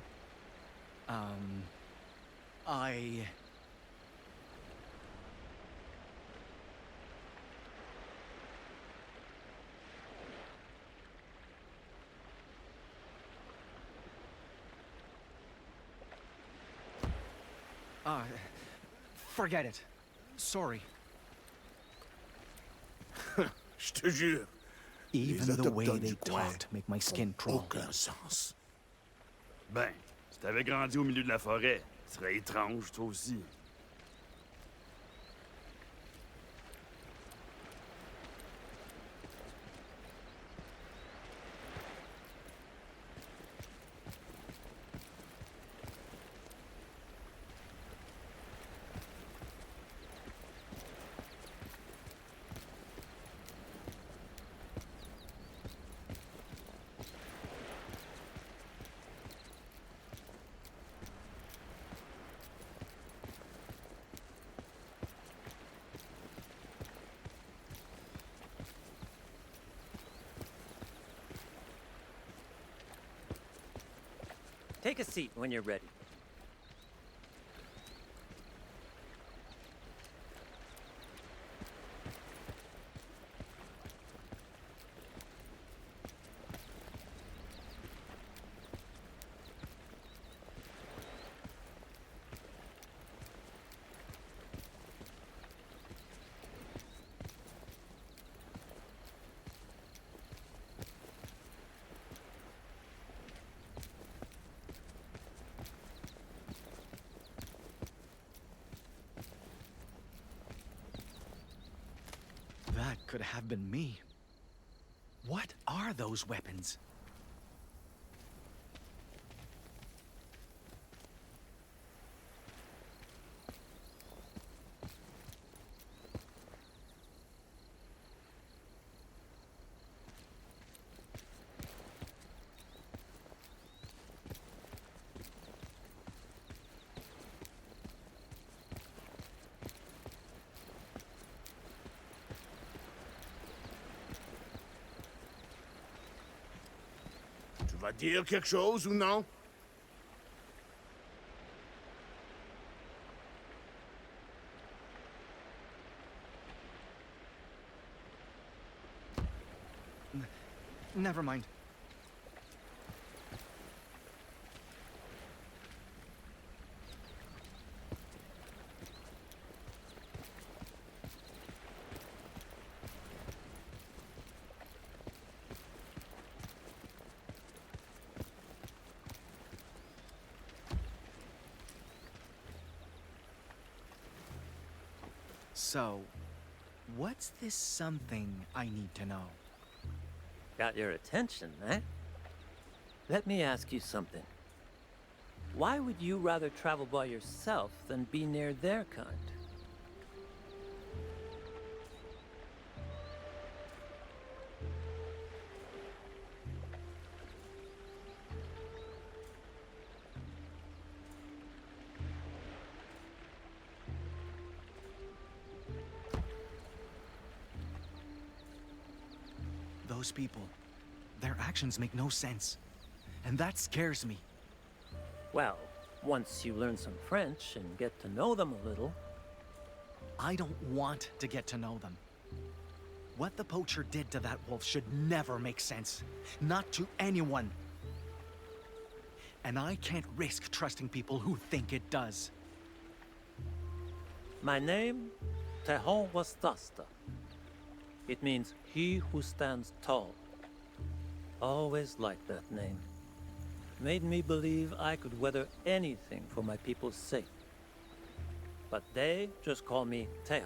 I... Forget it. Sorry. Je te jure. Even Les the way autochtones they du coin talked make my skin ont crawl. aucun sens. Ben, si t'avais grandi au milieu de la forêt, ce serait étrange, toi aussi. Take a seat when you're ready. That could have been me. What are those weapons? Tu vas dire quelque chose ou non? Never mind. So, what's this something I need to know? Got your attention, eh? Let me ask you something. Why would you rather travel by yourself than be near their kind? Those people, their actions make no sense. And that scares me. Well, once you learn some French and get to know them a little. I don't want to get to know them. What the poacher did to that wolf should never make sense. Not to anyone. And I can't risk trusting people who think it does. My name, Tehon Wastasta. It means he who stands tall. Always liked that name. Made me believe I could weather anything for my people's sake. But they just call me Tehon.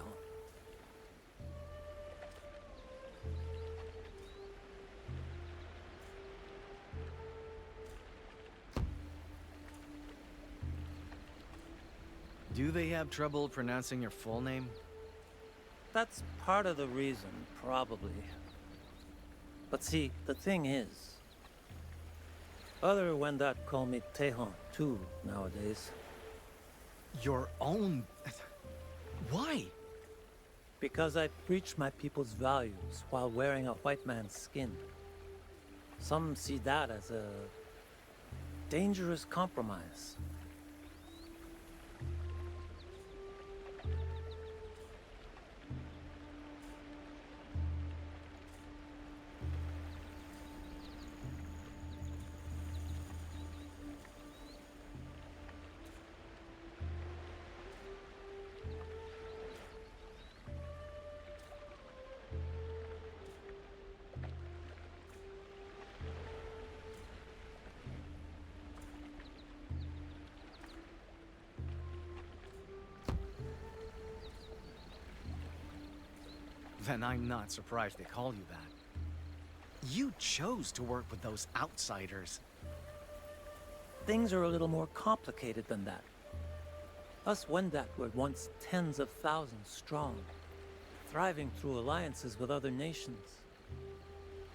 Do they have trouble pronouncing your full name? That's part of the reason, probably. But see, the thing is, other Wendat call me Tehon too nowadays. Your own... Why? Because I preach my people's values while wearing a white man's skin. Some see that as a dangerous compromise. Then I'm not surprised they call you that. You chose to work with those outsiders. Things are a little more complicated than that. Us Wendat were once tens of thousands strong, thriving through alliances with other nations.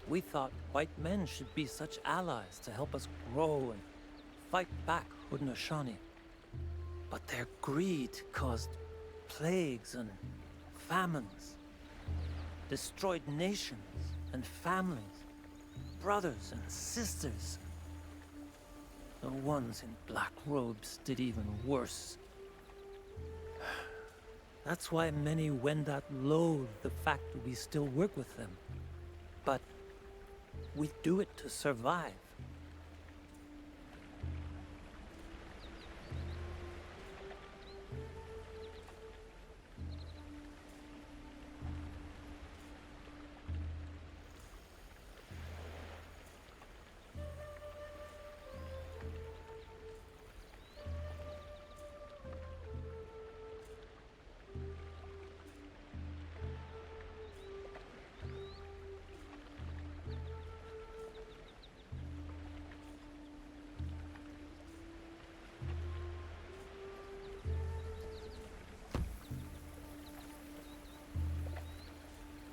We thought white men should be such allies to help us grow and fight back Haudenosaunee. But their greed caused plagues and famines, destroyed nations and families, brothers and sisters. The ones in black robes did even worse. That's why many Wendat loathe the fact that we still work with them. But we do it to survive.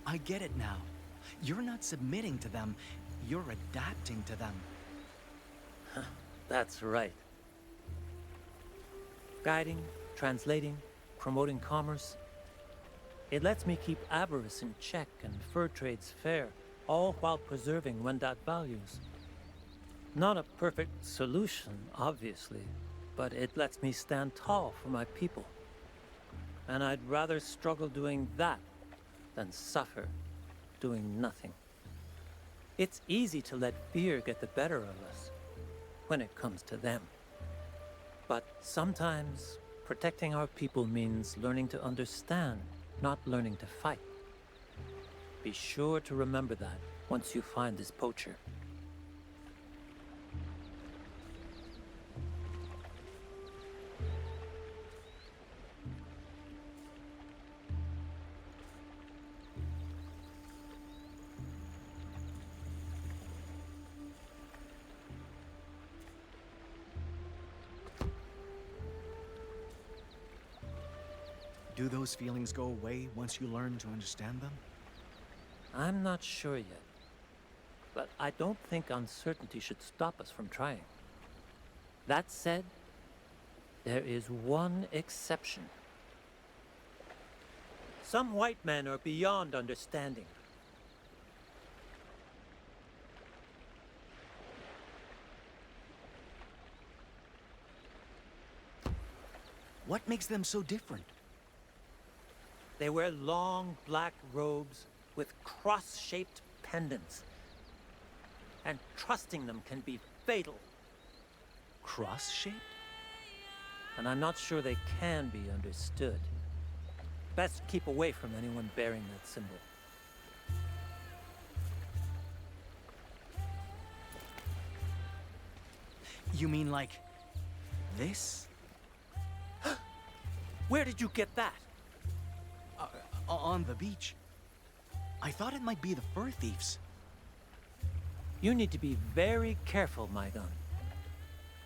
I get it now. You're not submitting to them, you're adapting to them. That's right. Guiding, translating, promoting commerce. It lets me keep avarice in check and fur trades fair, all while preserving Wendat values. Not a perfect solution, obviously, but it lets me stand tall for my people. And I'd rather struggle doing that than suffer doing nothing. It's easy to let fear get the better of us when it comes to them. But sometimes protecting our people means learning to understand, not learning to fight. Be sure to remember that once you find this poacher. Do those feelings go away once you learn to understand them? I'm not sure yet, but I don't think uncertainty should stop us from trying. That said, there is one exception. Some white men are beyond understanding. What makes them so different? They wear long black robes with cross-shaped pendants. And trusting them can be fatal. Cross-shaped? And I'm not sure they can be understood. Best keep away from anyone bearing that symbol. You mean like this? Where did you get that? On the beach. I thought it might be the fur thieves. You need to be very careful, my gun.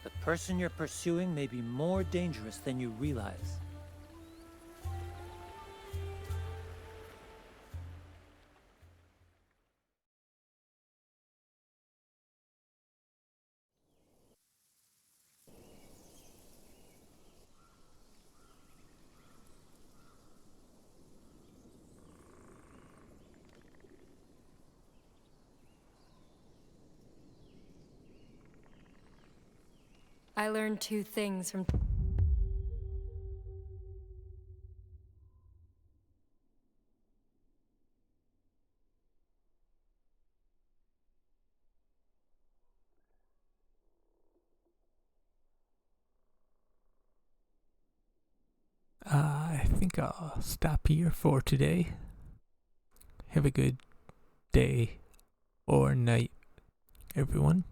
The person you're pursuing may be more dangerous than you realize. I learned two things from... I think I'll stop here for today. Have a good day or night, everyone.